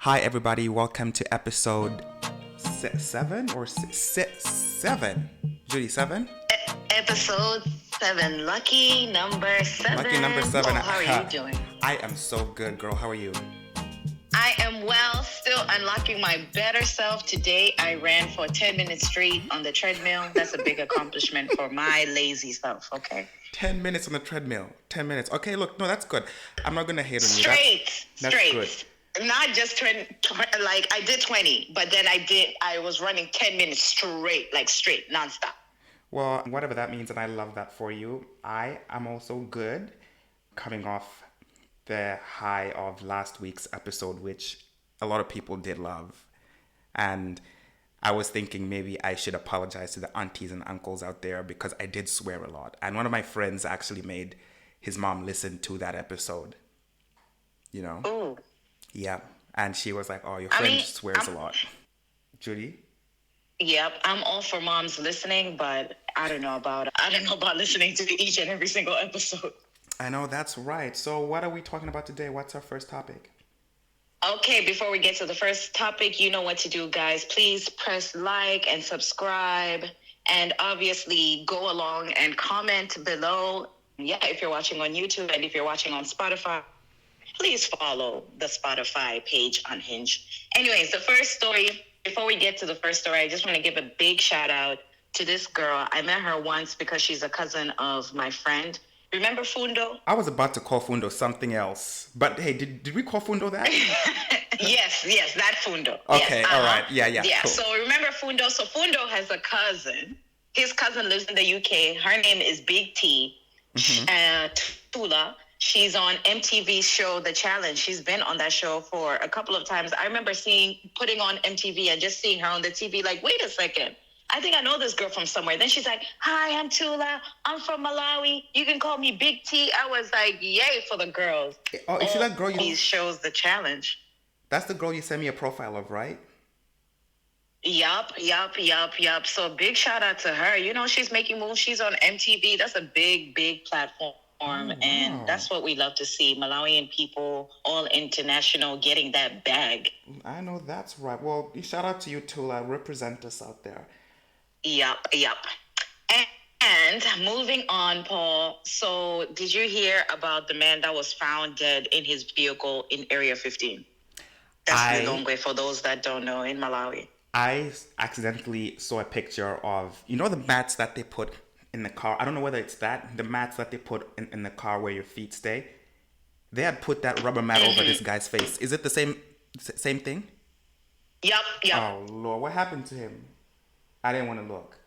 Hi, everybody. Welcome to episode 7 or 7? Judy, 7? Episode 7. Lucky number 7. Lucky number 7. Oh, how are you doing? I am so good, girl. How are you? I am well, still unlocking my better self. Today, I ran for 10 minutes straight on the treadmill. That's a big accomplishment for my lazy self, okay? 10 minutes on the treadmill. 10 minutes. Okay, look, no, that's good. I'm not going to hate on you. That's straight. Good. Not just 20, like I did 20, but then I was running 10 minutes straight, nonstop. Well, whatever that means, and I love that for you. I am also good, coming off the high of last week's episode, which a lot of people did love. And I was thinking maybe I should apologize to the aunties and uncles out there because I did swear a lot. And one of my friends actually made his mom listen to that episode. You know? Ooh. Yeah. And she was like, oh, your friend swears a lot. Judy? Yep, I'm all for moms listening, but I don't know about listening to each and every single episode. I know, that's right. So what are we talking about today? What's our first topic? Okay, before we get to the first topic, you know what to do, guys. Please press like and subscribe, and obviously go along and comment below. Yeah, if you're watching on YouTube and if you're watching on Spotify, please follow the Spotify page Unhinged. Anyways, the first story, before we get to the first story, I just want to give a big shout out to this girl. I met her once because she's a cousin of my friend. Remember Fundo? I was about to call Fundo something else. But hey, did we call Fundo that? Yes, that Fundo. Okay, yes, all right. Yeah, cool. So remember Fundo? So Fundo has a cousin. His cousin lives in the UK. Her name is Big T. Tula. She's on MTV's show, The Challenge. She's been on that show for a couple of times. I remember putting on MTV and just seeing her on the TV like, wait a second. I think I know this girl from somewhere. Then she's like, hi, I'm Tula. I'm from Malawi. You can call me Big T. I was like, yay for the girls. Oh, is she that girl These shows, The Challenge. That's the girl you sent me a profile of, right? Yup. So big shout out to her. You know, she's making moves. She's on MTV. That's a big, big platform. And that's what we love to see. Malawian people, all international, getting that bag. I know that's right. Well, shout out to you, Tula. Represent us out there. Yup. And moving on, Paul. So did you hear about the man that was found dead in his vehicle in Area 15? That's Lilongwe, for those that don't know, in Malawi. I accidentally saw a picture of, you know, the mats that they put in the car. I don't know whether it's the mats that they put in the car where your feet stay. They had put that rubber mat over this guy's face. Is it the same thing? Yup. Oh, Lord. What happened to him? I didn't want to look.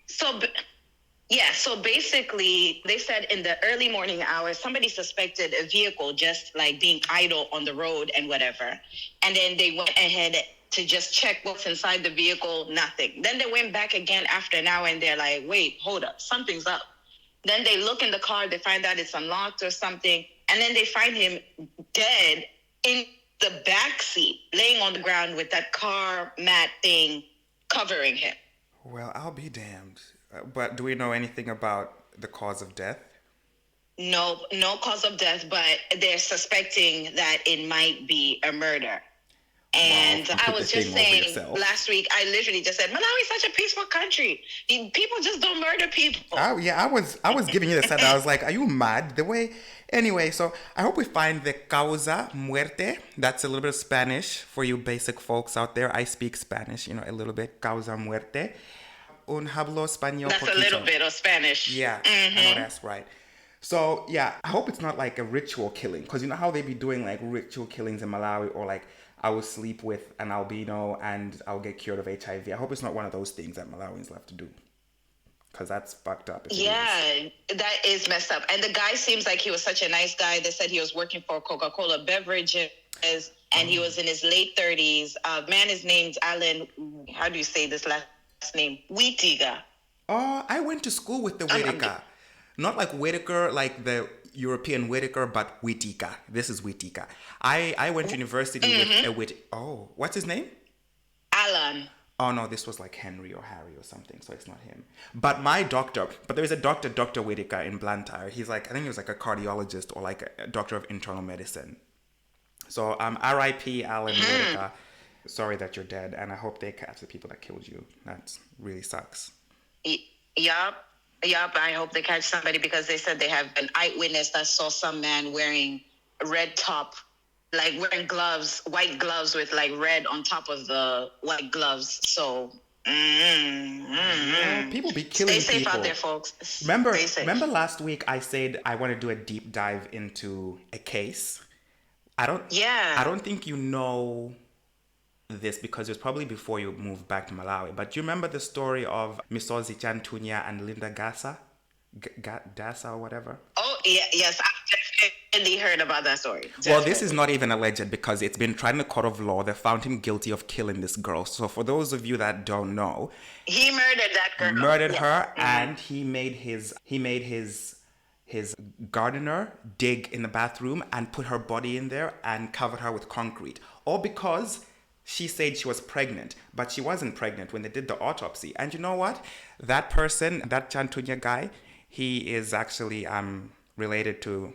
So basically, they said in the early morning hours, somebody suspected a vehicle just like being idle on the road and whatever. And then they went ahead to just check what's inside the vehicle, nothing. Then they went back again after an hour and they're like, wait, hold up, something's up. Then they look in the car, they find out it's unlocked or something. And then they find him dead in the back seat, laying on the ground with that car mat thing covering him. Well, I'll be damned. But do we know anything about the cause of death? No cause of death, but they're suspecting that it might be a murder. And wow, I was just saying last week, I literally just said, Malawi is such a peaceful country. People just don't murder people. I was giving you the side. I was like, are you mad? Anyway, so I hope we find the causa muerte. That's a little bit of Spanish for you basic folks out there. I speak Spanish, a little bit. Causa muerte. Un hablo español That's poquito. A little bit of Spanish. Yeah, I know that's right. So, yeah, I hope it's not like a ritual killing. Because you know how they be doing like ritual killings in Malawi, or like I will sleep with an albino and I'll get cured of HIV. I hope it's not one of those things that Malawians love to do. Because that's fucked up. Yeah, that is messed up. And the guy seems like he was such a nice guy. They said he was working for Coca-Cola Beverages and he was in his late 30s. Man is named Alan, how do you say this last name? Whittaker. Oh, I went to school with the Whittaker. Not like Whittaker, like the European Whittaker, but Whittaker. This is Whittaker. I went to university with a Whittaker. Oh, what's his name? Alan. Oh, no, this was like Henry or Harry or something, so it's not him. But there is a doctor, Dr. Whittaker in Blantyre. He's like, I think he was like a cardiologist or like a doctor of internal medicine. So R.I.P. Alan Whitaker. Sorry that you're dead, and I hope they catch the people that killed you. That really sucks. Yup. Yup. I hope they catch somebody because they said they have an eyewitness that saw some man wearing a red top, like wearing gloves, white gloves with like red on top of the white gloves. So, Yeah, people be killing stay safe people out there, folks. Remember, Stay safe. remember last week I said I want to do a deep dive into a case. I don't. Yeah. I don't think you know this because it was probably before you moved back to Malawi. But do you remember the story of Misozi Chantunya and Linda Gasa, Dasa or whatever? Oh yeah, yes, I've definitely heard about that story. Definitely. Well, this is not even alleged because it's been tried in the court of law. They found him guilty of killing this girl. So for those of you that don't know, he murdered that girl. Murdered Yes. her, and he made his gardener dig in the bathroom and put her body in there and covered her with concrete. All because she said she was pregnant, but she wasn't pregnant when they did the autopsy. And you know what? That person, that Chantunya guy, he is actually related to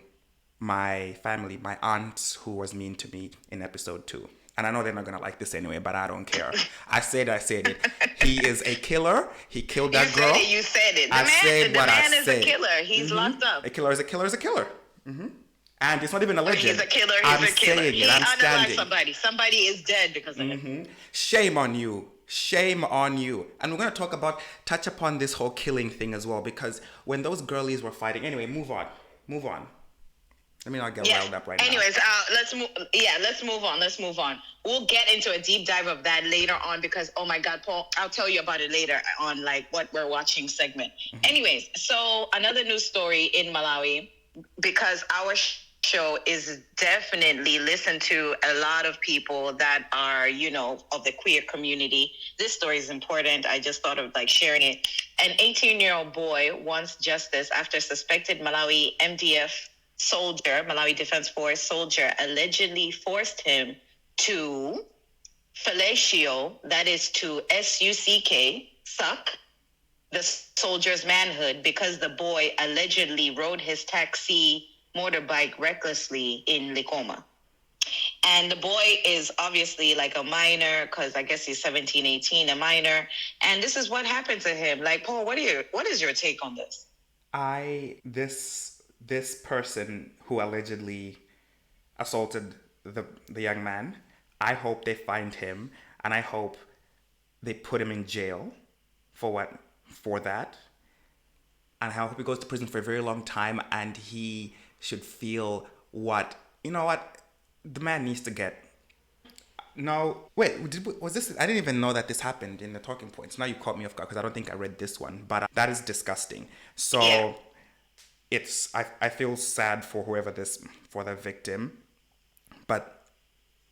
my family, my aunt who was mean to me in episode 2. And I know they're not going to like this anyway, but I don't care. I said it. He is a killer. He killed that girl. You said it. The man is a killer. He's locked up. A killer is a killer is a killer. And it's not even a legend. He's a killer. I'm saying it. I'm standing. Somebody. Somebody is dead because of it. Shame on you. Shame on you. And we're going to touch upon this whole killing thing as well, because when those girlies were fighting, anyway, move on. Let me not get riled up right now. Anyways, let's move on. We'll get into a deep dive of that later on because, oh my God, Paul, I'll tell you about it later on, like what we're watching segment. Anyways, so another news story in Malawi, because our show is definitely listened to a lot of people that are, of the queer community. This story is important. I just thought of sharing it. An 18-year-old boy wants justice after suspected Malawi Malawi Defense Force soldier allegedly forced him to fellatio, that is to suck the soldier's manhood because the boy allegedly rode his taxi motorbike recklessly in Likoma. And the boy is obviously a minor because I guess he's 17, 18, a minor. And this is what happened to him. Paul, what is your take on this? This person who allegedly assaulted the young man, I hope they find him and I hope they put him in jail for that. And I hope he goes to prison for a very long time and he should feel the man needs to get. No, wait, was this? I didn't even know that this happened in the talking points. Now you caught me off guard because I don't think I read this one, but that is disgusting. So yeah. I feel sad for for the victim, but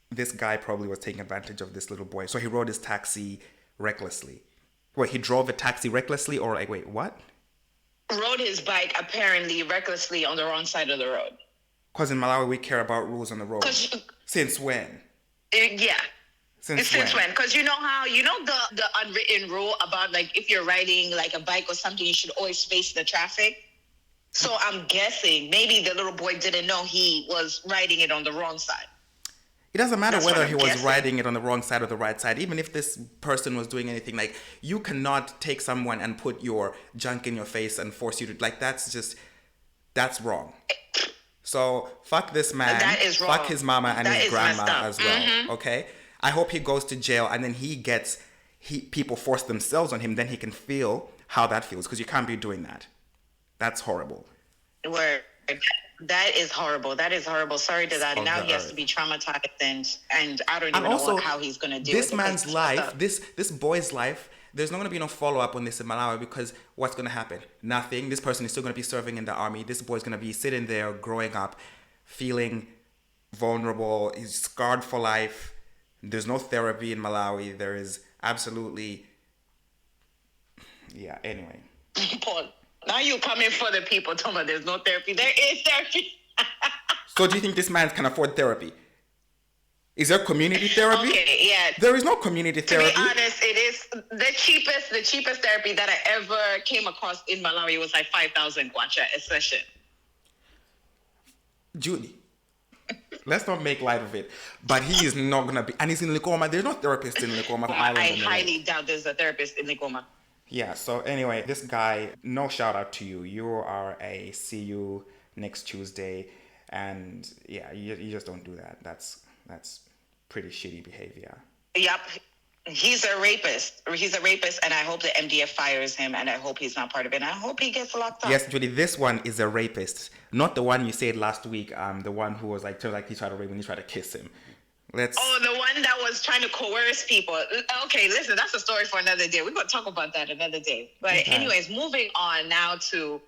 this guy probably was taking advantage of this little boy. So he rode his taxi recklessly. Wait, he drove a taxi recklessly or wait, what? Rode his bike apparently recklessly on the wrong side of the road. Because in Malawi, we care about rules on the road. Since when? Yeah. Since when? Because the unwritten rule about if you're riding a bike or something, you should always face the traffic. So I'm guessing maybe the little boy didn't know he was riding it on the wrong side. It doesn't matter whether he was riding it on the wrong side or the right side. Even if this person was doing anything, you cannot take someone and put your junk in your face and force you to, that's wrong. So fuck this man. That is wrong. Fuck his mama and his grandma as well. Okay? I hope he goes to jail and then people force themselves on him, then he can feel how that feels, because you can't be doing that. That's horrible. Word. That is horrible. Sorry to that. Now he has to be traumatized and I don't even know how he's going to deal with it. This man's life, this boy's life, there's not going to be no follow-up on this in Malawi because what's going to happen? Nothing. This person is still going to be serving in the army. This boy's going to be sitting there growing up, feeling vulnerable. He's scarred for life. There's no therapy in Malawi. There is absolutely... Yeah, anyway. Paul, now you're coming for the people, Thomas. There's no therapy. There is therapy. So do you think this man can afford therapy? Is there community therapy? Okay, yeah. There is no community therapy. To be honest, it is the cheapest therapy that I ever came across in Malawi was 5,000 kwacha a session. Judy, Let's not make light of it. But he is not gonna be, and he's in Likoma. There's no therapist in Likoma Island. I highly doubt there's a therapist in Likoma. Yeah. So anyway, this guy, no shout out to you. You are a see you next Tuesday, and yeah, you just don't do that. That's pretty shitty behavior. Yep. He's a rapist. He's a rapist, and I hope the MDF fires him, and I hope he's not part of it. And I hope he gets locked up. Yes, Judy, this one is a rapist, not the one you said last week. The one who was like, he tried to rape him, he tried to kiss him. Oh, the one that was trying to coerce people. Okay, listen, that's a story for another day. We're going to talk about that another day. But anyways, moving on now to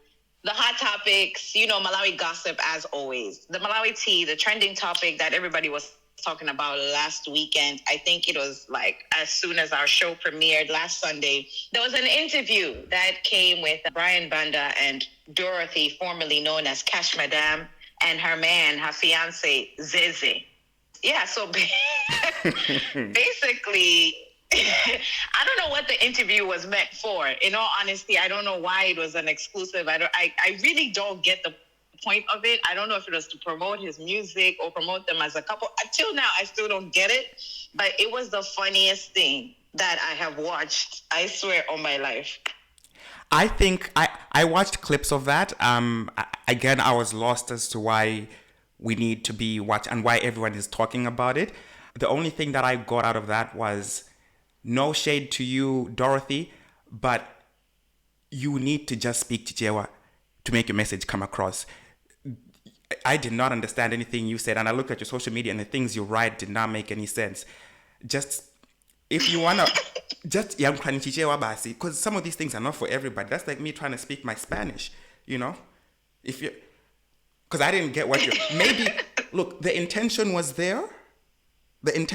the hot topics, Malawi gossip as always. The Malawi tea, the trending topic that everybody was talking about last weekend. I think it was like as soon as our show premiered last Sunday, there was an interview that came with Brian Banda and Dorothy, formerly known as Cash Madam, and her man, her fiance, Zeze. Yeah, so basically, I don't know what the interview was meant for. In all honesty, I don't know why it was an exclusive. I really don't get the point of it. I don't know if it was to promote his music or promote them as a couple. Until now, I still don't get it. But it was the funniest thing that I have watched, I swear, on my life. I think I watched clips of that. Again, I was lost as to why we need to be watching and why everyone is talking about it. The only thing that I got out of that was no shade to you, Dorothy, but you need to just speak to Jewa to make your message come across. I did not understand anything you said, and I looked at your social media and the things you write did not make any sense. Just, if you want to, just, because some of these things are not for everybody. That's like me trying to speak my Spanish, if you, because I didn't get what you, maybe, look, the intention was there. It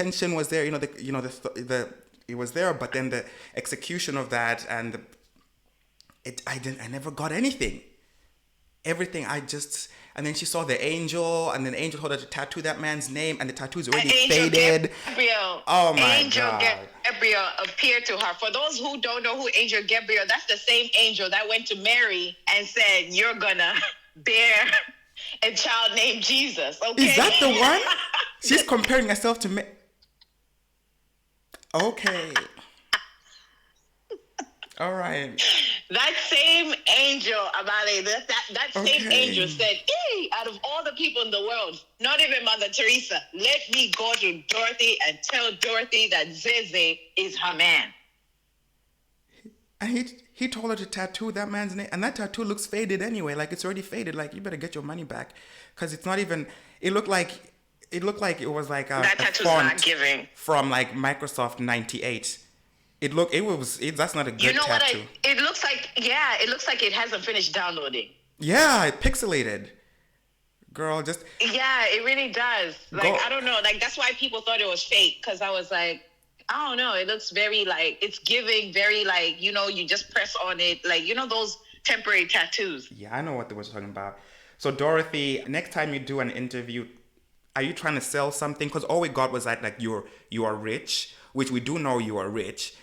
was there, but then the execution of that and I never got anything. Everything and then she saw the angel, and then the angel told her to tattoo that man's name, and the tattoo is already faded. Gabriel. Oh my Angel God. Gabriel appeared to her. For those who don't know who Angel Gabriel, that's the same angel that went to Mary and said, "You're gonna bear a child named Jesus." Okay. Is that the one? She's comparing herself to me. Okay. All right. That same angel, Amale, that same angel said, "Hey, out of all the people in the world, not even Mother Teresa, let me go to Dorothy and tell Dorothy that Zeze is her man." And he told her to tattoo that man's name, and that tattoo looks faded anyway. Like, it's already faded. Like, you better get your money back, because it's not even. It looked like it was like a tattoo's font not giving from like Microsoft 98. That's not a good tattoo. It looks like it hasn't finished downloading. Yeah, it pixelated. Girl, just. Yeah, it really does. Like, I don't know. Like, that's why people thought it was fake, because I was like, I don't know. It looks very like, it's giving very like, you just press on it. Like, those temporary tattoos. Yeah, I know what they were talking about. So, Dorothy, next time you do an interview, are you trying to sell something? Because all we got was that, like, you are rich, which we do know you are rich.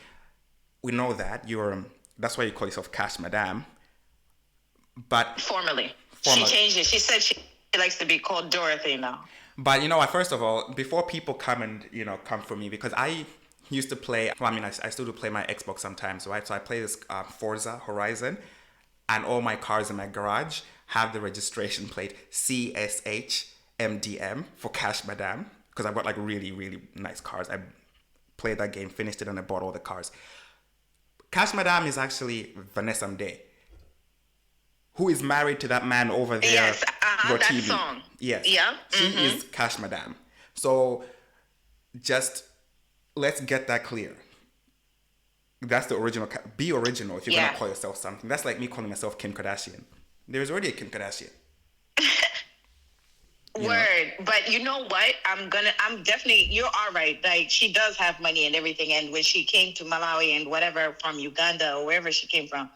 We know that that's why you call yourself Cash Madam. But formerly. She changed it. She said she likes to be called Dorothy now. But first of all, before people come and come for me, because I used to play. Well, I mean, I still do play my Xbox sometimes, right? So I play this Forza Horizon, and all my cars in my garage have the registration plate CSHMDM for Cash Madam, because I've got like really, really nice cars. I played that game, finished it, and I bought all the cars. Cash Madam is actually Vanessa Mdee, who is married to that man over there. Yes, that song. Yes. Yeah. She is Cash Madam. So just let's get that clear. That's the original. Be original if you're going to call yourself something. That's like me calling myself Kim Kardashian. There's already a Kim Kardashian. Word. But you know what? I'm definitely, you are right. Like, she does have money and everything. And when she came to Malawi and whatever, from Uganda or wherever she came from,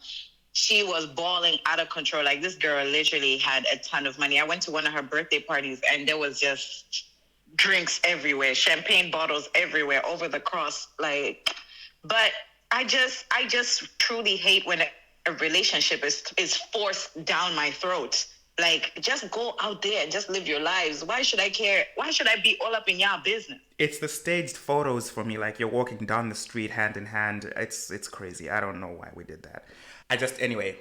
she was balling out of control. Like, this girl literally had a ton of money. I went to one of her birthday parties and there was just drinks everywhere, champagne bottles everywhere, over the cross. Like, but I just truly hate when a relationship is forced down my throat. Like, just go out there and just live your lives. Why should I care? Why should I be all up in y'all business? It's the staged photos for me. Like, you're walking down the street hand in hand. It's crazy. I don't know why we did that. Anyway,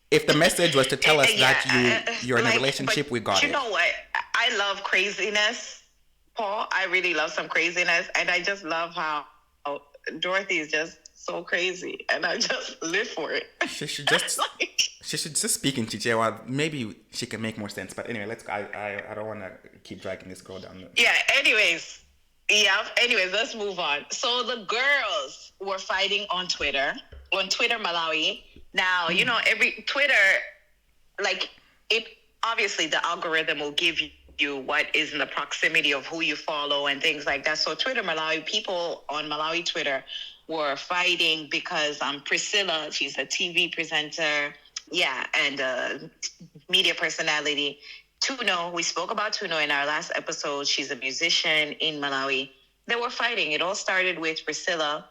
if the message was to tell us that you're in a relationship, we got it. You know what? I love craziness, Paul. I really love some craziness. And I just love how Dorothy is just so crazy. And I just live for it. She should just... She should just speak in Chichewa. Maybe she can make more sense. But anyway, let's go. I don't want to keep dragging this girl down. Yeah, anyways, let's move on. So the girls were fighting on Twitter Malawi. Now, you know, every Twitter, like, it obviously the algorithm will give you what is in the proximity of who you follow and things like that. So Twitter Malawi, people on Malawi Twitter were fighting because Priscilla, she's a TV presenter, and media personality. Tuno, we spoke about Tuno in our last episode. She's a musician in Malawi. They were fighting. It all started with Priscilla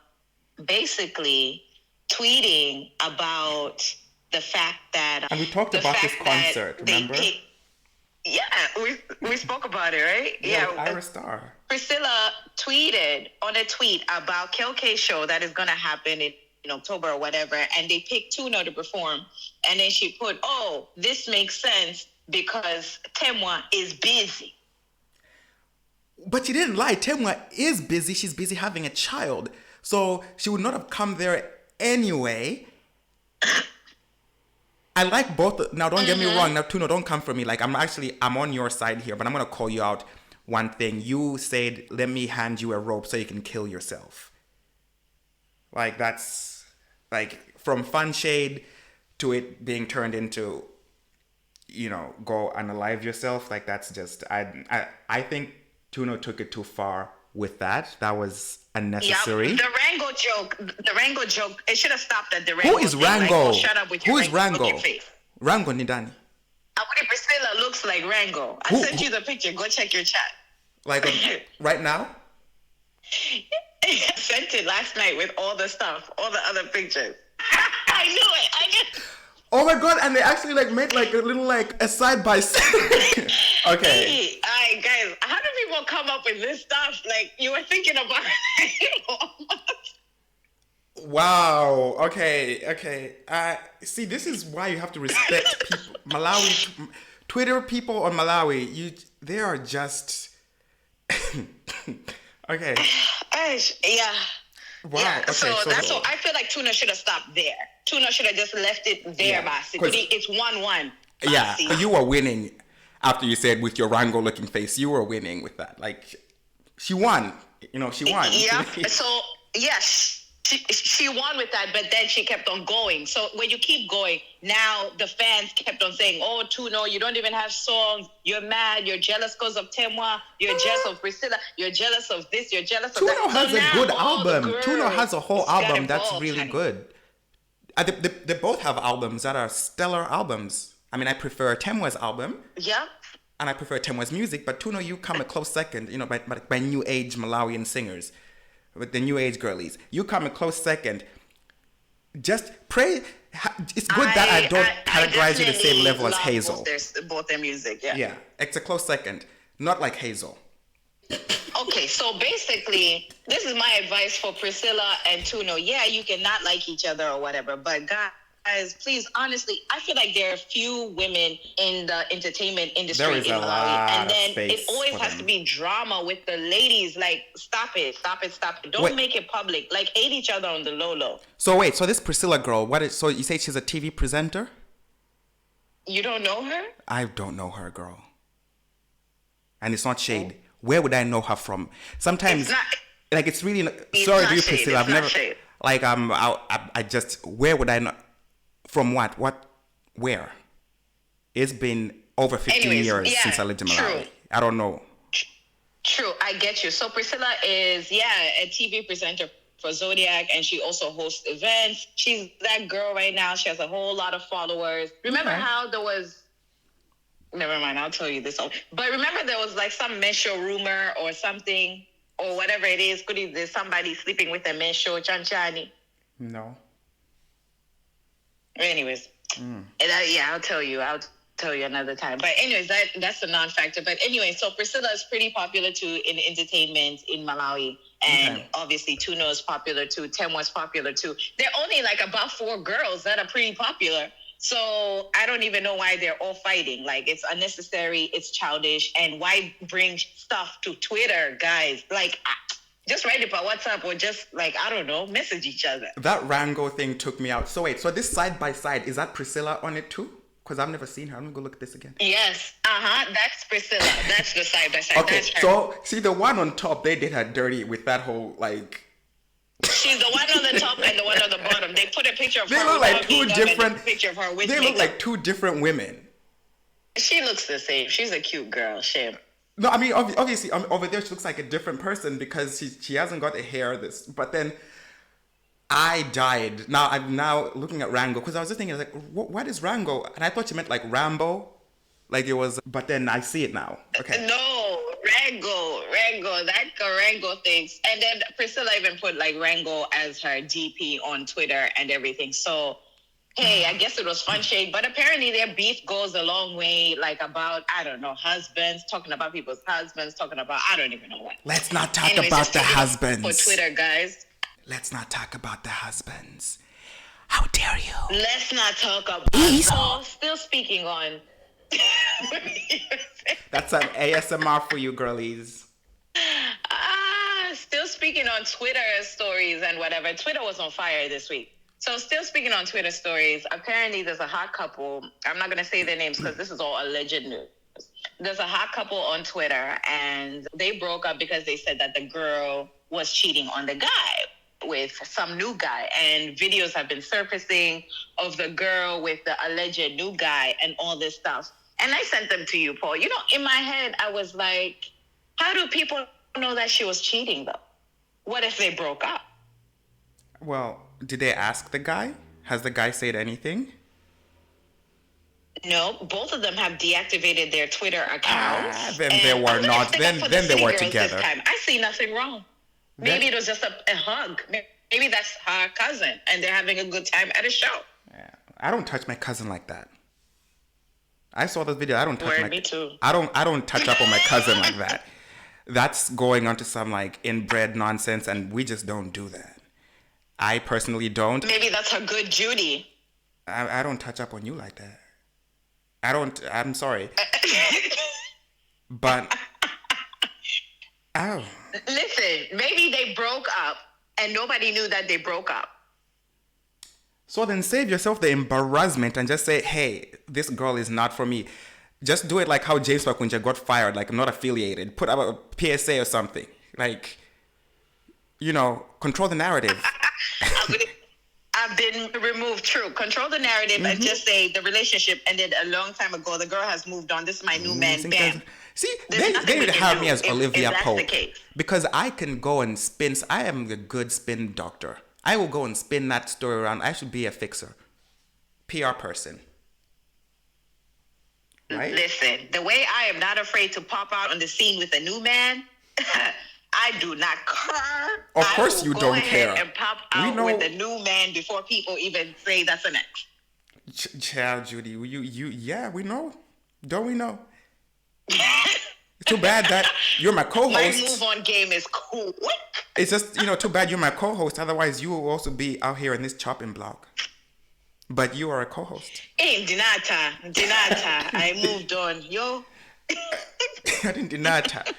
basically tweeting about the fact that... And we talked about this concert, remember? We spoke about it, right? Yeah, Iris Star. Priscilla tweeted on a tweet about Kelke show that is going to happen in October or whatever, and they picked Tuno to perform. And then she put, "Oh, this makes sense because Temwa is busy." But she didn't lie. Temwa is busy. She's busy having a child. So she would not have come there anyway. I like both. Now, don't get me wrong. Now, Tuno, don't come for me. Like, I'm on your side here, but I'm going to call you out one thing. You said, "Let me hand you a rope so you can kill yourself." Like, that's... Like, from fun shade to it being turned into, go unalive yourself. Like, that's just... I think Tuno took it too far with that. That was unnecessary. Yeah, the Rango joke, it should have stopped at the Rango. Who is Rango? Like, shut up with your Rango? Rango Nidani. Priscilla looks like Rango. I sent you the picture. Go check your chat. Like, right now? I sent it last night with all the stuff, all the other pictures. I knew it. Oh my god! And they actually made a little a side by side. Okay. Hey, alright, guys. How do people come up with this stuff? Like, you were thinking about it. Wow. Okay. See, this is why you have to respect people. Malawi, Twitter people on Malawi. They are just. Okay. Yeah. Wow. Yeah. Okay, So I feel like Tuna should have stopped there. Tuna should have just left it there, basically. It's 1-1. Yeah. You were winning after you said with your Rango looking face. You were winning with that. Like, she won. She won. Yeah. So yes. She won with that, but then she kept on going. So when you keep going, now the fans kept on saying, "Oh, Tuno, you don't even have songs. You're mad. You're jealous because of Temwa. You're jealous of Priscilla. You're jealous of this. You're jealous of that." Tuno has a good album. Tuno has a whole album that's really good. They both have albums that are stellar albums. I mean, I prefer Temwa's album. Yeah. And I prefer Temwa's music, but Tuno, you come a close second, by new age Malawian singers. With the new age girlies, you come a close second. Just pray. It's good that I don't categorize you the same level as Hazel. Both their music, yeah. Yeah, it's a close second. Not like Hazel. Okay, so basically, this is my advice for Priscilla and Tuno. Yeah, you can not like each other or whatever, but guys, please, honestly, I feel like there are few women in the entertainment industry there is in a Malawi, lot and then of space it always has to be drama with the ladies. Like, stop it. Don't make it public. Like, hate each other on the low. So wait, so this Priscilla girl, so you say she's a TV presenter? You don't know her? I don't know her, girl. And it's not shade. Where would I know her from? Sometimes, it's not, it's really. Sorry to you, Priscilla. I've never. Shade. I just. Where would I know? From what? Where? It's been over 15 years since I lived in Malawi. True. I don't know. True, I get you. So Priscilla is, a TV presenter for Zodiac, and she also hosts events. She's that girl right now. She has a whole lot of followers. Remember how there was... Never mind, I'll tell you this. But remember there was some menstrual rumor or something, or whatever it is. Could there's somebody sleeping with a menstrual chanchani? No. Anyways, Yeah, I'll tell you. I'll tell you another time. But anyways, that's a non-factor. But anyway, so Priscilla is pretty popular too in entertainment in Malawi. And obviously Tuno is popular too. Temwa is popular too. There are only like about 4 girls that are pretty popular. So I don't even know why they're all fighting. Like, it's unnecessary, it's childish, and why bring stuff to Twitter, guys? Like, just write it by WhatsApp or just, like, I don't know, message each other. That Rango thing took me out. So wait, so this side by side, is that Priscilla on it too? Because I've never seen her. I'm gonna go look at this again. Yes, that's Priscilla. That's the side by side. Okay, That's her. so see the one on top, they did her dirty with that whole like. She's the one on the top and the one on the bottom. They put a picture of They her. look like without two makeup and different. a picture of her with They look makeup. like two different women. She looks the same. She's a cute girl. Shame. No, I mean obviously over there she looks like a different person because she hasn't got the hair. But then I died. Now I'm now looking at Rango because I was just thinking like, what is Rango? And I thought you meant like Rambo, like it was. But then I see it now. Okay. No, Rango, that Rango things. And then Priscilla even put like Rango as her DP on Twitter and everything. So, hey, I guess it was fun shade. But apparently their beef goes a long way, like about, I don't know, husbands, talking about people's husbands, talking about, I don't even know what. Let's not talk Anyways, about just the take it husbands. For Twitter, guys. Let's not talk about the husbands. How dare you? Let's not talk about... Oh, still speaking on... That's an ASMR for you girlies. Still speaking on Twitter stories and whatever. Twitter was on fire this week. So still speaking on Twitter stories, apparently there's a hot couple. I'm not going to say their names because this is all alleged news. There's a hot couple on Twitter and they broke up because they said that the girl was cheating on the guy with some new guy, and videos have been surfacing of the girl with the alleged new guy and all this stuff. And I sent them to you, Paul. You know, in my head, I was like, how do people know that she was cheating, though? What if they broke up? Well, did they ask the guy? Has the guy said anything? No, both of them have deactivated their Twitter accounts. Then they were not. Then they were together. I see nothing wrong. Maybe it was just a hug. Maybe that's her cousin, and they're having a good time at a show. Yeah, I don't touch my cousin like that. I saw this video. I don't touch me too. I don't touch up on my cousin like that. That's going on to some like inbred nonsense, and we just don't do that. I personally don't. Maybe that's her good Judy. I don't touch up on you like that. I don't. I'm sorry. But oh. Listen, maybe they broke up and nobody knew that they broke up. So then save yourself the embarrassment and just say, hey, this girl is not for me. Just do it like how James Pakunja got fired, like not affiliated. Put up a PSA or something. Like, you know, control the narrative. I've been removed, true. Control the narrative and just say the relationship ended a long time ago. The girl has moved on. This is my new man. Bam. See, they need to have me as Olivia Pope. The case. Because I can go and spin. I am a good spin doctor. I will go and spin that story around. I should be a fixer. PR person. Right? Listen, the way I am not afraid to pop out on the scene with a new man, I do not care. Of course you don't care. And pop out with a new man before people even say that's an ex. Child, Judy, yeah, we know. Don't we know? It's too bad that you're my co-host. My move-on game is cool. It's just, too bad you're my co-host. Otherwise, you will also be out here in this chopping block. But you are a co-host. Hey, Dinata. I moved on. Yo. I didn't Dinata.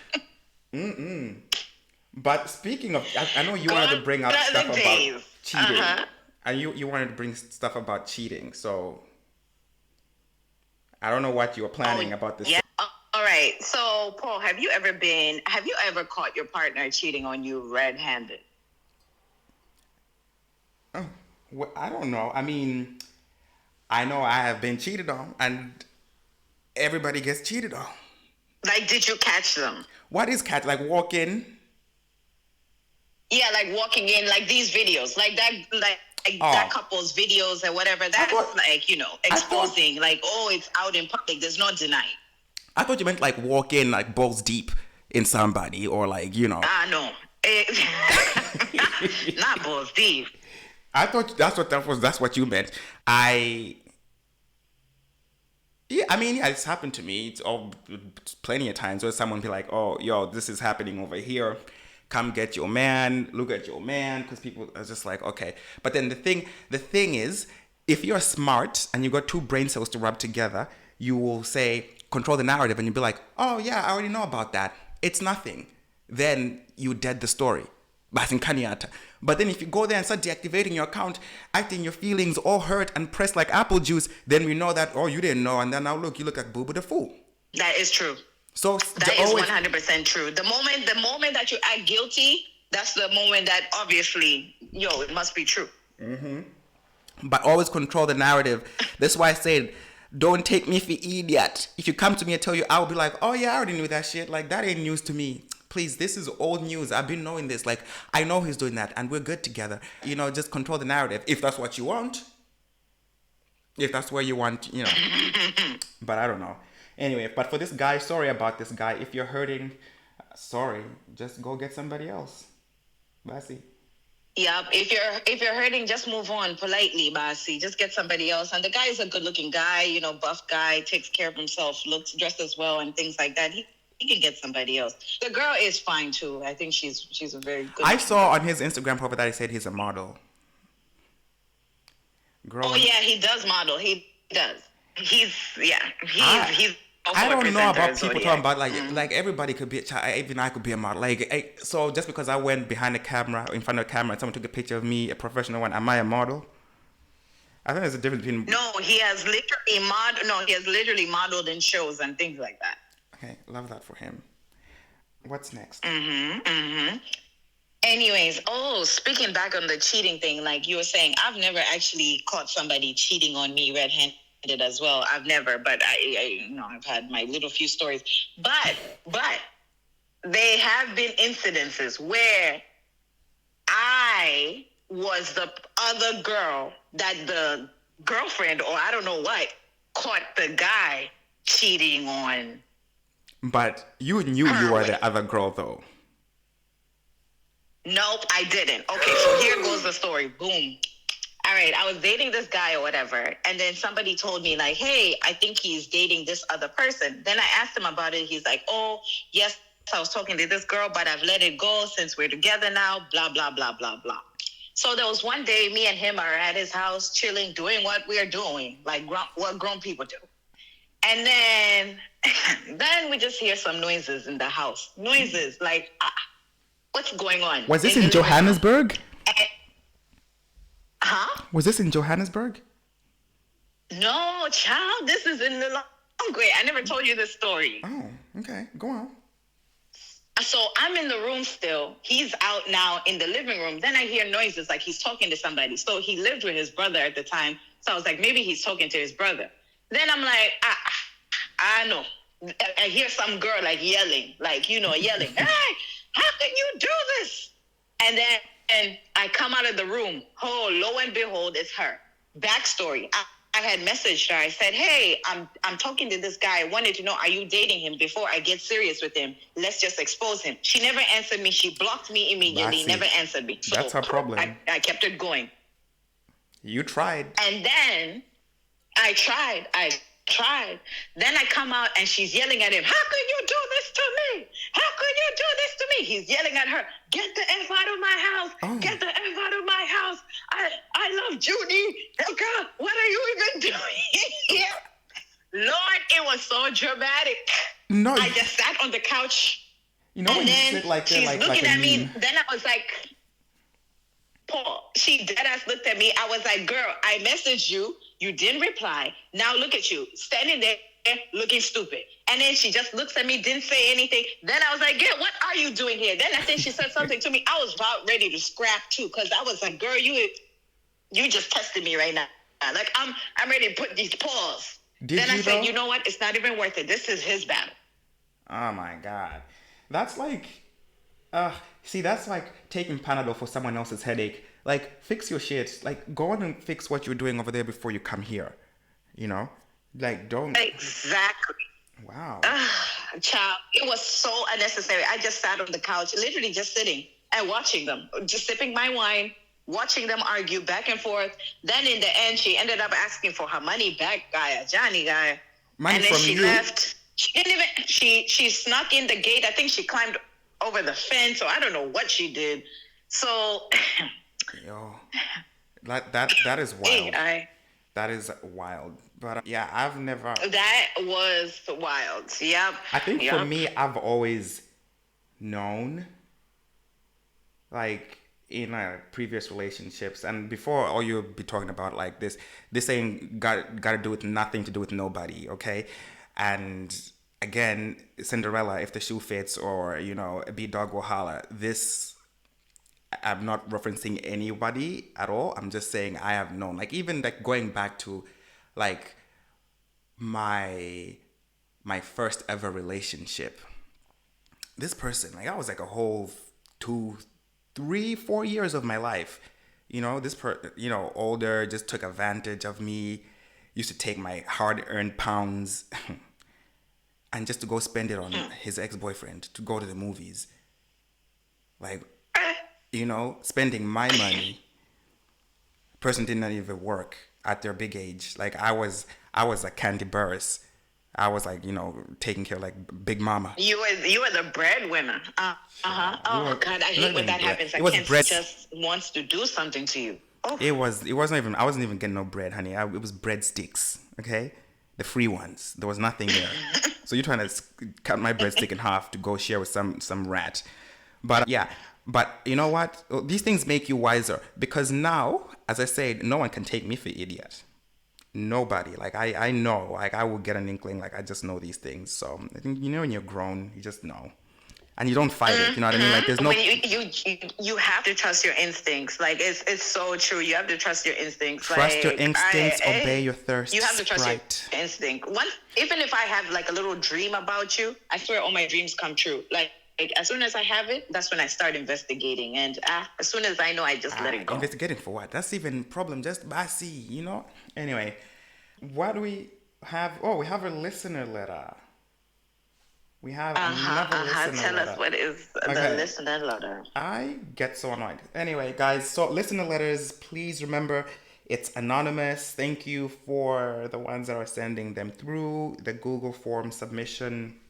But speaking of, I know you wanted to bring up stuff about cheating. And you wanted to bring stuff about cheating. So, I don't know what you were planning about this. Yeah. All right. So, Paul, have you ever caught your partner cheating on you red-handed? Oh, well, I don't know. I mean, I know I have been cheated on, and everybody gets cheated on. Like, did you catch them? What is catch? Like walk in? Yeah, like walking in, like these videos, like that couple's videos or whatever. That's exposing. It's out in public. There's no denying. I thought you meant like walk in, like balls deep in somebody, or like no, not balls deep. I thought that's what you meant. Yeah, I mean, yeah, it's happened to me. It's plenty of times where someone be like, "Oh, yo, this is happening over here. Come get your man. Look at your man," because people are just like, okay. But then the thing is, if you're smart and you got two brain cells to rub together, you will say, control the narrative, and you'll be like, "Oh yeah, I already know about that. It's nothing." Then you dead the story. Basinkaniata. But then if you go there and start deactivating your account, acting your feelings all hurt and pressed like apple juice, then we know that, oh, you didn't know. And then now look, you look like Boo Boo the Fool. That is true. So That is always 100% true. The moment that you act guilty, that's the moment that obviously, it must be true. but always control the narrative. That's why I said, don't take me for idiot. If you come to me and tell you, I'll be like, oh yeah, I already knew that shit. Like that ain't news to me. Please, this is old news. I've been knowing this. Like I know he's doing that, and we're good together. Just control the narrative if that's what you want. If that's where you want. But I don't know. Anyway, but for this guy, sorry about this guy. If you're hurting, sorry. Just go get somebody else. Basi. Yep. If you're hurting, just move on politely, Basi. Just get somebody else. And the guy is a good-looking guy, buff guy, takes care of himself, dresses well, and things like that. He can get somebody else. The girl is fine too. I think she's a very good. I saw on his Instagram profile that he said he's a model. Girl. Oh yeah, he does model. He does. He's. I don't know about people talking about like everybody could be. Even I could be a model. So just because I went behind the camera, in front of the camera, and someone took a picture of me, a professional one, am I a model? I think there's a difference between. No, he has literally modeled in shows and things like that. Okay, love that for him. What's next? Anyways, speaking back on the cheating thing, like you were saying, I've never actually caught somebody cheating on me red-handed as well. I've never, but I've had my little few stories. But there have been incidences where I was the other girl that the girlfriend, or I don't know what, caught the guy cheating on. But you knew you were the other girl, though. Nope, I didn't. Okay, so here goes the story. Boom. All right, I was dating this guy or whatever, and then somebody told me, like, hey, I think he's dating this other person. Then I asked him about it. He's like, oh, yes, I was talking to this girl, but I've let it go since we're together now, blah, blah, blah, blah, blah. So there was one day, me and him are at his house, chilling, doing what we're doing, like what grown people do. And then we just hear some noises in the house. Noises, like, what's going on? Was this in Johannesburg? Was this in Johannesburg? No, child. This is in Lilongwe. I never told you this story. Oh, okay. Go on. So I'm in the room still. He's out now in the living room. Then I hear noises like he's talking to somebody. So he lived with his brother at the time. So I was like, maybe he's talking to his brother. Then I'm like, I know. I hear some girl like yelling, yelling, hey, how can you do this? And then I come out of the room. Oh, lo and behold, it's her. Backstory. I had messaged her. I said, hey, I'm talking to this guy. I wanted to know, are you dating him before I get serious with him? Let's just expose him. She never answered me. She blocked me immediately, never answered me. So that's her problem. I kept it going. You tried. And then I tried. Then I come out and she's yelling at him. How could you do this to me? How could you do this to me? He's yelling at her. Get the F out of my house. Oh. Get the F out of my house. I love Judy. Oh God, what are you even doing here? Lord, it was so dramatic. No. I just sat on the couch. And when then you sit like she's like, looking like at me. meme. Then I was like, Paul, she deadass looked at me. I was like, girl, I messaged you. You didn't reply. Now look at you, standing there looking stupid. And then she just looks at me, didn't say anything. Then I was like, yeah, what are you doing here? Then I think she said something to me. I was about ready to scrap too, because I was like, girl, you just tested me right now. Like, I'm ready to put these paws. Then I said, you know what? It's not even worth it. This is his battle. Oh my God. That's like, that's like taking Panadol for someone else's headache. Like, fix your shit. Like, go on and fix what you're doing over there before you come here. Like, don't. Exactly. Wow. Child, it was so unnecessary. I just sat on the couch, literally just sitting and watching them, just sipping my wine, watching them argue back and forth. Then in the end, she ended up asking for her money back, Johnny guy. Money And then from she you? left. She didn't even. She snuck in the gate. I think she climbed over the fence, or I don't know what she did. So, Yo, that is wild. AI. That is wild. But yeah, I've never. That was wild. Yep. I think for Yep. me, I've always known, like in previous relationships and before, all you'll be talking about like this ain't got to do with nothing to do with nobody, okay? And again, Cinderella, if the shoe fits, or be dog will holler. This, I'm not referencing anybody at all. I'm just saying I have known, like even like going back to like my my first ever relationship. This person, like I was like a whole 2, 3, 4 years of my life. Older, just took advantage of me, used to take my hard-earned pounds and just to go spend it on his ex-boyfriend to go to the movies. Like, spending my money. Person didn't even work at their big age. Like I was a candy burris. I was like, taking care of like Big Mama. You were the breadwinner. Uh-huh. We Oh were God, I not hate when even that bread. happens. It Like was Kent bread. just wants to do something to you. Oh. It wasn't even. I wasn't even getting no bread, honey. It was breadsticks. Okay, the free ones. There was nothing there. So you're trying to cut my breadstick in half to go share with some rat. But yeah. But you know what? These things make you wiser, because now, as I said, no one can take me for idiot. Nobody. Like I know. Like I will get an inkling. Like I just know these things. So I think when you're grown, you just know, and you don't fight it. You know what I mean? Like there's no. When you have to trust your instincts. Like it's so true. You have to trust your instincts. Trust your Like instincts, obey your thirst. you have to trust Sprite. your instinct. Even if I have like a little dream about you, I swear all my dreams come true. Like as soon as I have it, that's when I start investigating. And as soon as I know, I just let it go. Investigating for what? That's even problem. Just basi. Anyway, what do we have? Oh, we have a listener letter. We have another listener Tell letter. us what is the Okay. listener letter. I get so annoyed. Anyway, guys, so listener letters, please remember it's anonymous. Thank you for the ones that are sending them through. The Google form submission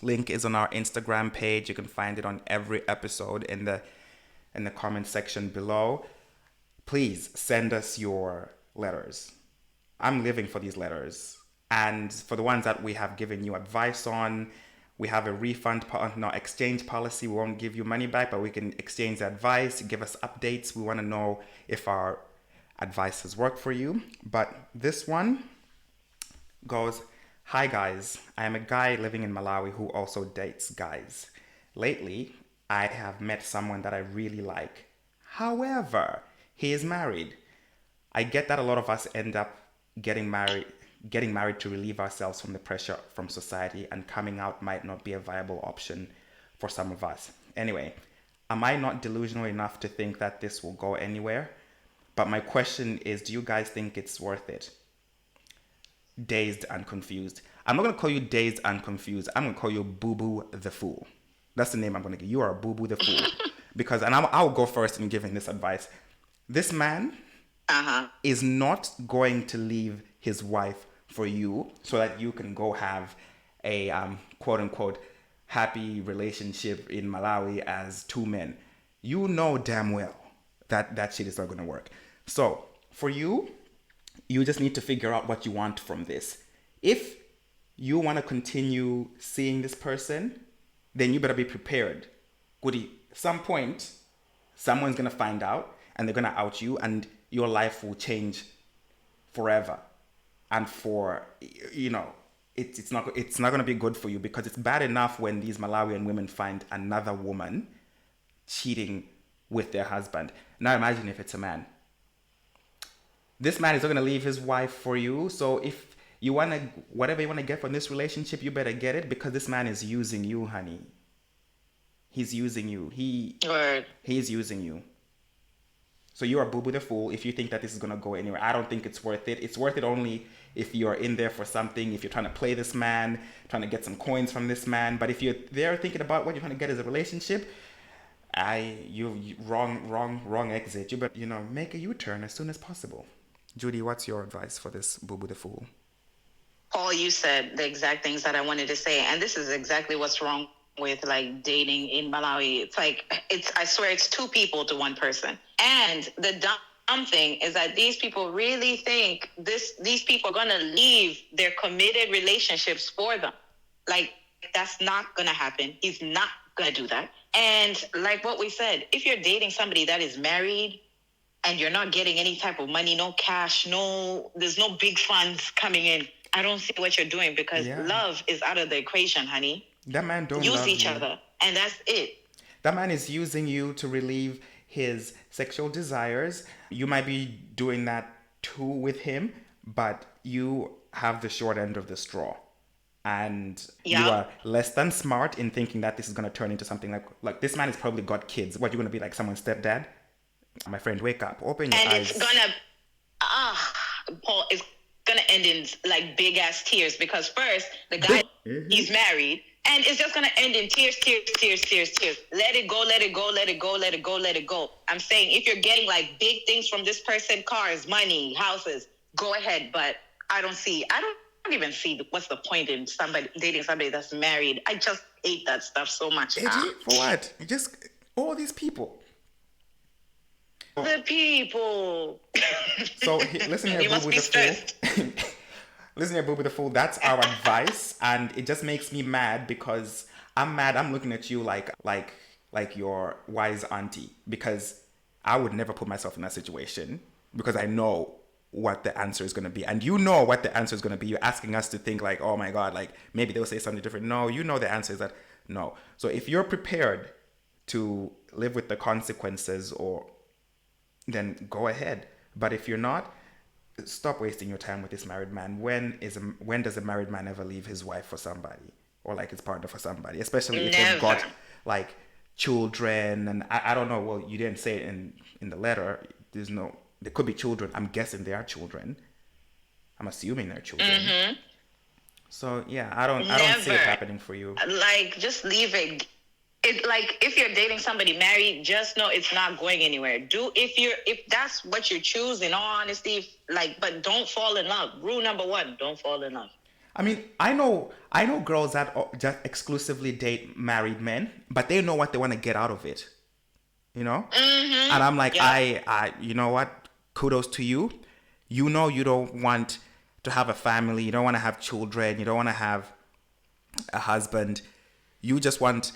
link is on our Instagram page. You can find it on every episode in the comment section below. Please send us your letters. I'm living for these letters. And for the ones that we have given you advice on, we have a exchange policy. We won't give you money back, but we can exchange the advice, give us updates. We want to know if our advice has worked for you. But this one goes, "Hi guys, I am a guy living in Malawi who also dates guys. Lately, I have met someone that I really like. However, he is married. I get that a lot of us end up getting married to relieve ourselves from the pressure from society, and coming out might not be a viable option for some of us. Anyway, am I not delusional enough to think that this will go anywhere? But my question is, do you guys think it's worth it? Dazed and confused." I'm not going to call you dazed and confused. I'm going to call you Boo Boo the Fool. That's the name I'm going to give. You are Boo Boo the Fool. Because, and I'll go first in giving this advice. This man is not going to leave his wife for you so that you can go have a quote unquote happy relationship in Malawi as two men. You know damn well that shit is not going to work. So for you, you just need to figure out what you want from this. If you want to continue seeing this person, then you better be prepared. Goody, at some point, someone's going to find out and they're going to out you, and your life will change forever. And it's not going to be good for you, because it's bad enough when these Malawian women find another woman cheating with their husband. Now imagine if it's a man. This man is not going to leave his wife for you. So if you want to, whatever you want to get from this relationship, you better get it, because this man is using you, honey. He's using you. He's using you. So you are Boo Boo the Fool if you think that this is going to go anywhere. I don't think it's worth it. It's worth it only if you're in there for something, if you're trying to play this man, trying to get some coins from this man. But if you're there thinking about what you're trying to get as a relationship, you wrong exit. You better, make a U-turn as soon as possible. Judy, what's your advice for this Boo Boo the Fool? Paul, you said the exact things that I wanted to say, and this is exactly what's wrong with like dating in Malawi. It's like I swear it's two people to one person. And the dumb thing is that these people really think these people are gonna leave their committed relationships for them. Like that's not gonna happen. He's not gonna do that. And like what we said, if you're dating somebody that is married and you're not getting any type of money, no cash, there's no big funds coming in, I don't see what you're doing because love is out of the equation, honey. That man don't use love each you. other, and that's it. That man is using you to relieve his sexual desires. You might be doing that too with him, but you have the short end of the straw. And you are less than smart in thinking that this is going to turn into something like this man has probably got kids. What, you're going to be like someone's stepdad? My friend, wake up, open your eyes. And it's gonna Paul, it's gonna end in like big ass tears because first the guy he's married and it's just gonna end in tears. Let it go. I'm saying if you're getting like big things from this person, cars, money, houses, go ahead, but I don't even see what's the point in dating somebody that's married. I just hate that stuff so much. For what? Just all these people. The people. So listen here, Boo with the Fool. Listen here, Boo with the Fool. That's our advice, and it just makes me mad because I'm mad. I'm looking at you like your wise auntie because I would never put myself in that situation because I know what the answer is going to be, and you know what the answer is going to be. You're asking us to think like, oh my God, like maybe they'll say something different. No, you know the answer is that no. So if you're prepared to live with the consequences then go ahead. But if you're not, stop wasting your time with this married man. When does a married man ever leave his wife for somebody or like his partner for somebody? Especially if they've got like children and I don't know. Well, you didn't say it in the letter. There could be children. I'm guessing they are children. I'm assuming they're children. Mm-hmm. So yeah, I don't see it happening for you. Like just leave it. It's like if you're dating somebody married, just know it's not going anywhere. If that's what you choose, in all honesty, but don't fall in love. Rule number 1: don't fall in love. I mean, I know girls that just exclusively date married men, but they know what they want to get out of it. You know, and I'm like, I you know what? Kudos to you. You know, you don't want to have a family. You don't want to have children. You don't want to have a husband. You just want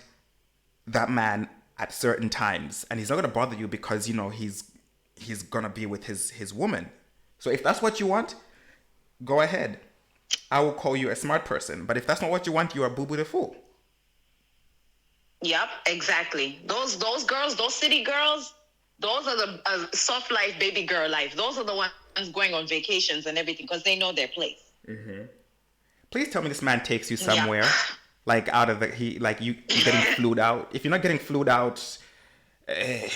that man at certain times, and he's not going to bother you because you know he's going to be with his woman. So if that's what you want, go ahead. I will call you a smart person, but if that's not what you want, you are Boo Boo the Fool. Yep, exactly. Those girls, those city girls, those are the soft life, baby girl life. Those are the ones going on vacations and everything because they know their place. Mm-hmm. Please tell me this man takes you somewhere. Like out of you getting flued out. If you're not getting flued out, I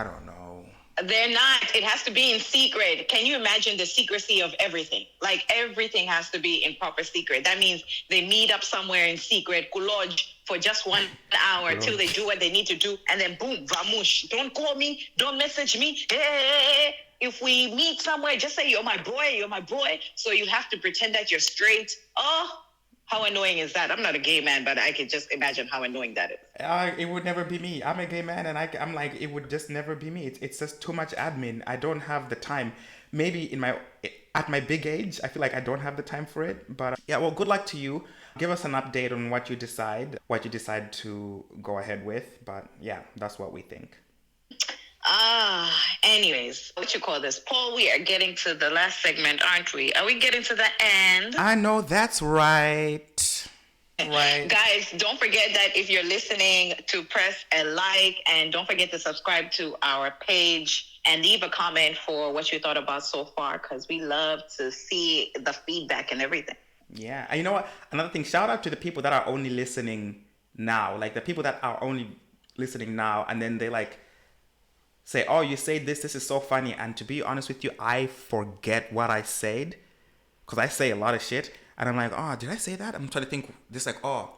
don't know. They're not. It has to be in secret. Can you imagine the secrecy of everything? Like everything has to be in proper secret. That means they meet up somewhere in secret, kuloj, for just 1 hour till they do what they need to do, and then boom, vamush. Don't call me. Don't message me. Hey. If we meet somewhere, just say you're my boy. So you have to pretend that you're straight. Oh. How annoying is that? I'm not a gay man, but I can just imagine how annoying that is. It would never be me. I'm a gay man, and I'm like, it would just never be me. It's just too much admin. I don't have the time. Maybe at my big age, I feel like I don't have the time for it. But yeah, well, good luck to you. Give us an update on what you decide to go ahead with. But yeah, that's what we think. Anyways, what you call this? Paul, we are getting to the last segment, aren't we? Are we getting to the end? I know, that's right. Right. Guys, don't forget that if you're listening to press a like and don't forget to subscribe to our page and leave a comment for what you thought about so far because we love to see the feedback and everything. Yeah. And you know what? Another thing, shout out to the people that are only listening now. Like the people that are only listening now and then they like say, oh, you say this is so funny. And to be honest with you, I forget what I said because I say a lot of shit. And I'm like, oh, did I say that? I'm trying to think this like, oh,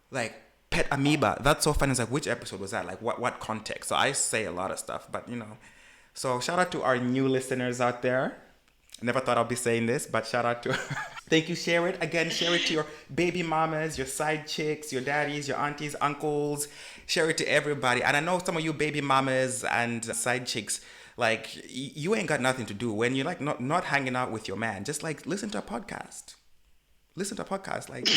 like pet amoeba. That's so funny. It's like, which episode was that? Like what context? So I say a lot of stuff, but you know. So shout out to our new listeners out there. I never thought I'd be saying this, but shout out to Thank you. Share it. Again, share it to your baby mamas, your side chicks, your daddies, your aunties, uncles. Share it to everybody. And I know some of you baby mamas and side chicks, like, you ain't got nothing to do when you're like not hanging out with your man. Just like listen to a podcast. Listen to a podcast. Like,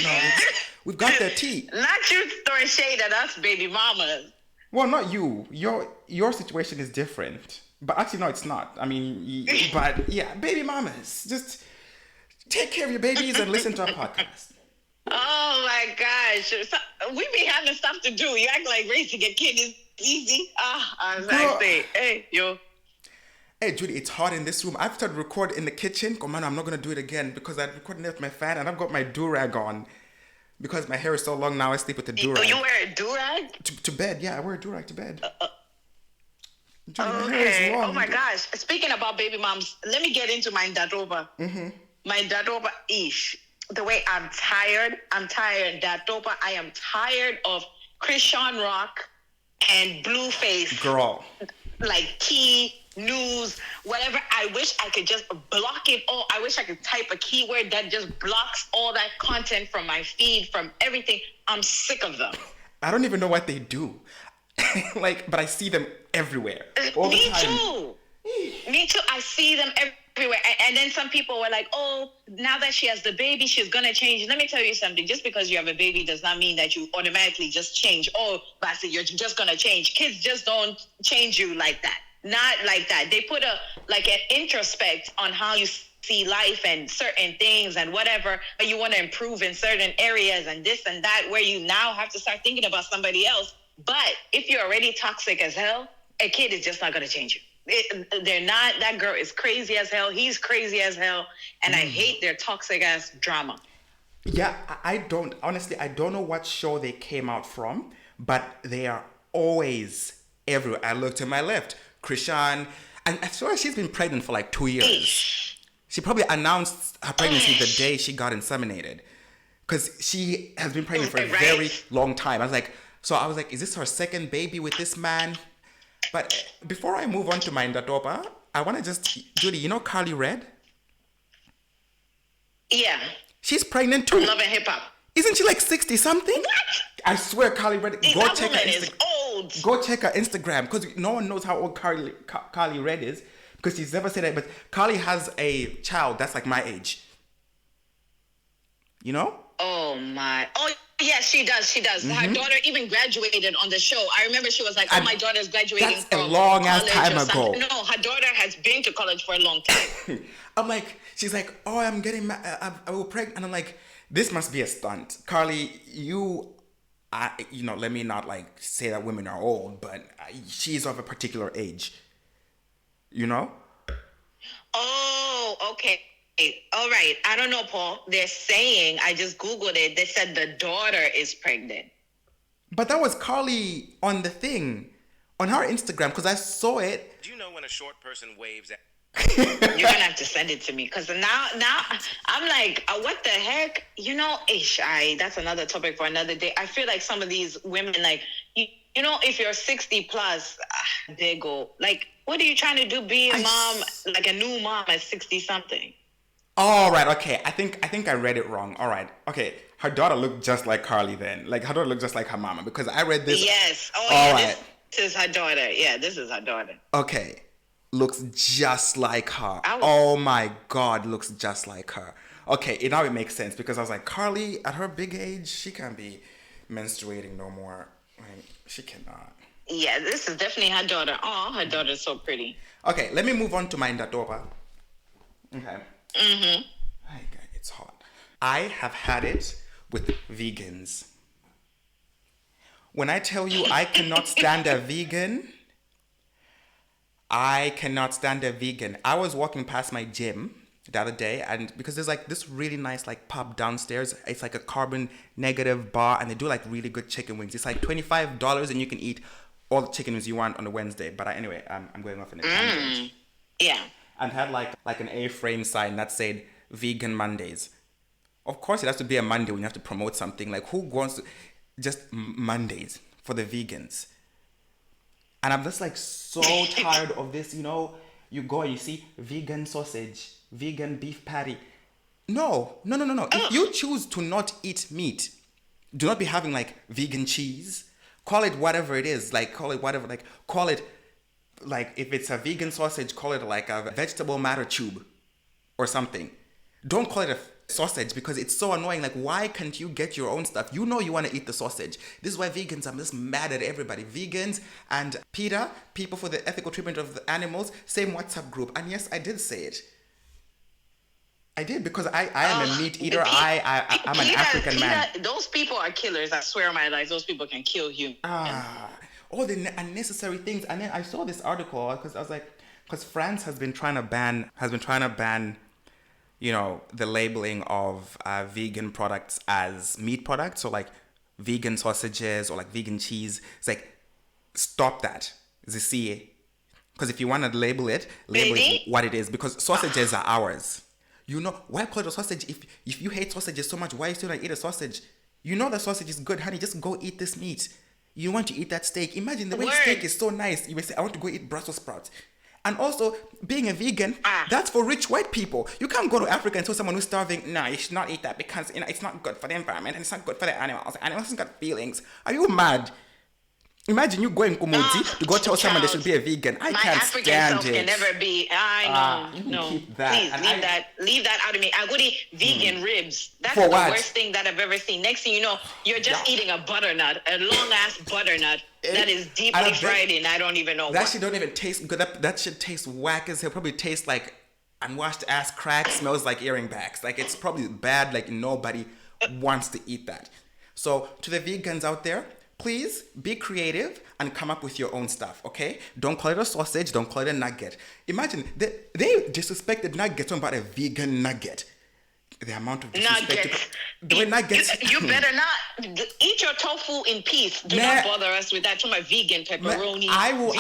we've got the tea. Not you throwing shade at us, baby mamas. Well, not you. Your situation is different. But actually, no, it's not. I mean, but yeah, baby mamas, just take care of your babies and listen to our podcast. Oh my gosh. So, we be having stuff to do. You act like raising a kid is easy. I was like, hey, yo. Hey, Judy, it's hot in this room. I've started recording in the kitchen. Oh, man, I'm not going to do it again because I'm recording with my fan and I've got my do-rag on. Because my hair is so long now, I sleep with the do-rag. Oh, you wear a do-rag? To bed, yeah, I wear a do-rag to bed. Judy, my hair is long. Oh my gosh. Speaking about baby moms, let me get into my dadoba. Mm-hmm. My dadoba ish. The way I'm tired. Dadoba, I am tired of Christian Rock and Blueface. Girl. Like Key, News, whatever. I wish I could just block it all. I wish I could type a keyword that just blocks all that content from my feed, from everything. I'm sick of them. I don't even know what they do. But I see them everywhere. All the time. Me too. I see them everywhere. And then some people were like, oh, now that she has the baby, she's going to change. Let me tell you something. Just because you have a baby does not mean that you automatically just change. Oh, Basi, you're just going to change. Kids just don't change you like that. Not like that. They put an introspect on how you see life and certain things and whatever, but you want to improve in certain areas and this and that, where you now have to start thinking about somebody else. But if you're already toxic as hell, a kid is just not going to change you. They're not. That girl is crazy as hell. He's crazy as hell. And I hate their toxic ass drama. Yeah, I don't know what show they came out from, but they are always everywhere. I look to my left, Krishan, and I swear she's been pregnant for like 2 years. She probably announced her pregnancy the day she got inseminated, because she has been pregnant for a very long time. I was like, is this her second baby with this man? But before I move on to my Ndatopa, I want to just, Judy, you know Carly Red? Yeah. She's pregnant too. Love and Hip Hop. Isn't she like 60 something? What? I swear Carly Red, go check her Instagram. Go check her Instagram, because no one knows how old Carly Red is, because she's never said that, but Carly has a child that's like my age. You know? Oh my. Oh, yes, she does. Mm-hmm. Her daughter even graduated on the show. I remember she was like, my daughter's graduating that's from a long ass time ago. No, her daughter has been to college for a long time. I'm like, she's like, oh, I'm getting I will pregnant. And I'm like, this must be a stunt. Carly, let me not like say that women are old, but she's of a particular age. You know? Oh, okay. All right. I don't know, Paul. They're saying, I just Googled it. They said the daughter is pregnant. But that was Carly on the thing, on her Instagram, because I saw it. Do you know when a short person waves at... You're going to have to send it to me, because now I'm like, what the heck? That's another topic for another day. I feel like some of these women, like, if you're 60 plus, they go, like, what are you trying to do? Be a mom, like a new mom at 60 something. All right, okay. I think I read it wrong. All right, okay. Her daughter looked just like Carly then. Like, her daughter looked just like her mama, because I read this. Yes. Oh, all yeah. Right. This is her daughter. Yeah, this is her daughter. Okay. Looks just like her. Oh my God, looks just like her. Okay, now it makes sense, because I was like, Carly, at her big age, she can't be menstruating no more. Like, she cannot. Yeah, this is definitely her daughter. Oh, her daughter's so pretty. Okay, let me move on to my Ndatopa. Okay. Mm-hmm. It's hot. I have had it with vegans. When I tell you I cannot stand a vegan, I cannot stand a vegan. I was walking past my gym the other day, and because there's like this really nice like pub downstairs, it's like a carbon negative bar, and they do like really good chicken wings. It's like $25 and you can eat all the chicken wings you want on a Wednesday. But anyway, I'm going off in a tangent. Yeah. And had like an A-frame sign that said Vegan Mondays. Of course, it has to be a Monday when you have to promote something. Like, who wants to just Mondays for the vegans? And I'm just like so tired of this, you go and you see vegan sausage, vegan beef patty. No. If you choose to not eat meat, do not be having like vegan cheese. Call it whatever it is. Like call it whatever. Like call it like if it's a vegan sausage, call it like a vegetable matter tube or something. Don't call it a sausage because it's so annoying. Like, why can't you get your own stuff? You know you want to eat the sausage. This is why vegans, I'm just mad at everybody. Vegans and PETA, people for the ethical treatment of the animals, same WhatsApp group. And yes, I did say it. I did because I am a meat eater. I'm an African man. Those people are killers. I swear on my life, those people can kill you. All the unnecessary things. And then I saw this article because I was like, because France has been trying to ban, you know, the labeling of vegan products as meat products. So like vegan sausages or like vegan cheese. It's like, stop that. Because if you want to label it what it is. Because sausages are ours. You know, why call it a sausage? If you hate sausages so much, why you still not eat a sausage? You know the sausage is good, honey. Just go eat this meat. You want to eat that steak. Imagine the way steak is so nice. You may say, I want to go eat Brussels sprouts. And also, being a vegan, that's for rich white people. You can't go to Africa and tell someone who's starving, no, you should not eat that because, you know, it's not good for the environment and it's not good for the animals. Animals have got feelings. Are you mad? Imagine you going Kumudzi to go tell someone they should be a vegan. I can't African stand self it. can never be. I know. No, keep that. Please leave that out of me. I would eat vegan ribs. That's For the what? worst thing that I've ever seen. Next thing you know, you're just eating a butternut, a long ass butternut that is deeply fried in. I don't even know. That shit don't even taste good. That shit tastes whack as hell. Probably tastes like unwashed ass crack. Smells like earring backs. Like it's probably bad. Like nobody wants to eat that. So to the vegans out there, please be creative and come up with your own stuff, okay? Don't call it a sausage, don't call it a nugget. Imagine, they disrespected nuggets talking about a vegan nugget. The amount of disrespect. Nuggets. You better not eat your tofu in peace. Do not bother us with that. To my vegan pepperoni. I will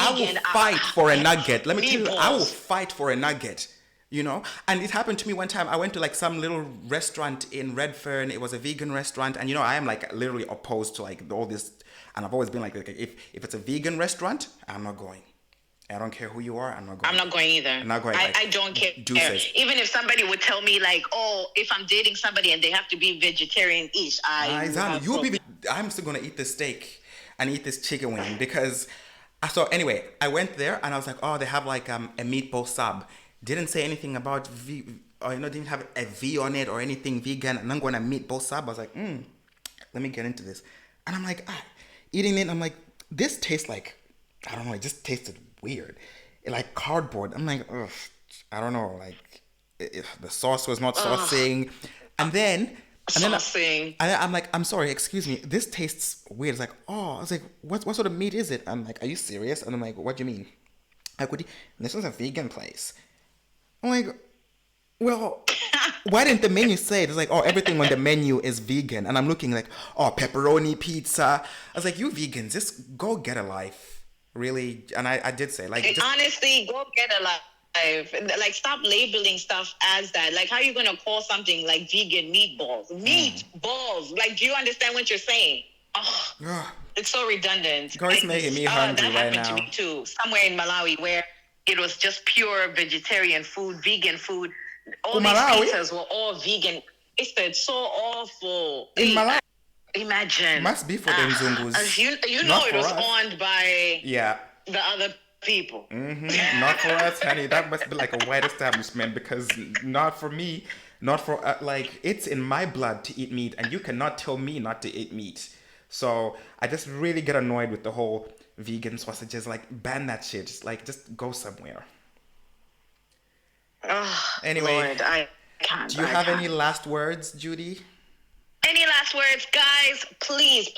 fight for a nugget. Let me tell you, I will fight for a nugget. You know, and it happened to me one time. I went to like some little restaurant in Redfern. It was a vegan restaurant, and you know, I am like literally opposed to like all this. And I've always been like if it's a vegan restaurant, I'm not going. I don't care who you are, I'm not going. I'm not going either. I'm not going. I don't care. Deuces. Even if somebody would tell me like, oh, if I'm dating somebody and they have to be vegetarian-ish, I'm still gonna eat this steak and eat this chicken wing because. So anyway, I went there and I was like, oh, they have like a meatball sub. Didn't say anything about or didn't have a V on it or anything vegan. And I'm going to meatball sub. I was like, let me get into this. And I'm like, eating it. I'm like, this tastes like, I don't know. It just tasted weird. Like cardboard. I'm like, ugh, I don't know. Like the sauce was not saucing. And then I'm like, I'm sorry, excuse me. This tastes weird. It's like, I was like, what sort of meat is it? I'm like, are you serious? And I'm like, what do you mean? Like, this is a vegan place. I'm like, well, why didn't the menu say it? It's like, everything on the menu is vegan. And I'm looking like, pepperoni pizza. I was like, you vegans, just go get a life. Really? And I did say, like... honestly, go get a life. Like, stop labeling stuff as that. Like, how are you going to call something like vegan meatballs? Meatballs. Like, do you understand what you're saying? It's so redundant. Girl, it's making me hungry right now. That happened to me too. Somewhere in Malawi where... it was just pure vegetarian food, vegan food. All these pizzas were all vegan. It's so awful. In Malawi? Imagine. Must be for them Zungus. You know it was owned by the other people. Mm-hmm. Not for us, honey. That must be like a white establishment because not for me. Not for, like, it's in my blood to eat meat and you cannot tell me not to eat meat. So I just really get annoyed with the whole... vegan sausages, like ban that shit. Just go somewhere. Anyway, Lord, I can't. Do you have any last words, Judy? Any last words, guys? Please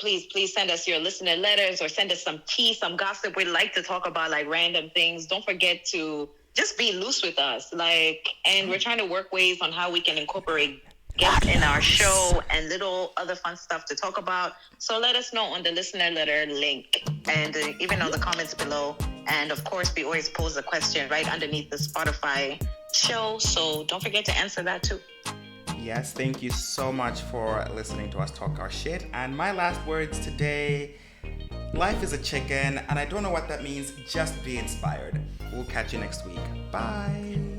send us your listener letters or send us some tea, some gossip. We'd like to talk about like random things. Don't forget to just be loose with us. And we're trying to work ways on how we can incorporate guests in our show and little other fun stuff to talk about. So let us know on the listener letter link and even on the comments below. And of course, we always pose a question right underneath the Spotify show. So don't forget to answer that too. Yes, thank you so much for listening to us talk our shit. And my last words today, life is a chicken, and I don't know what that means. Just be inspired. We'll catch you next week. Bye.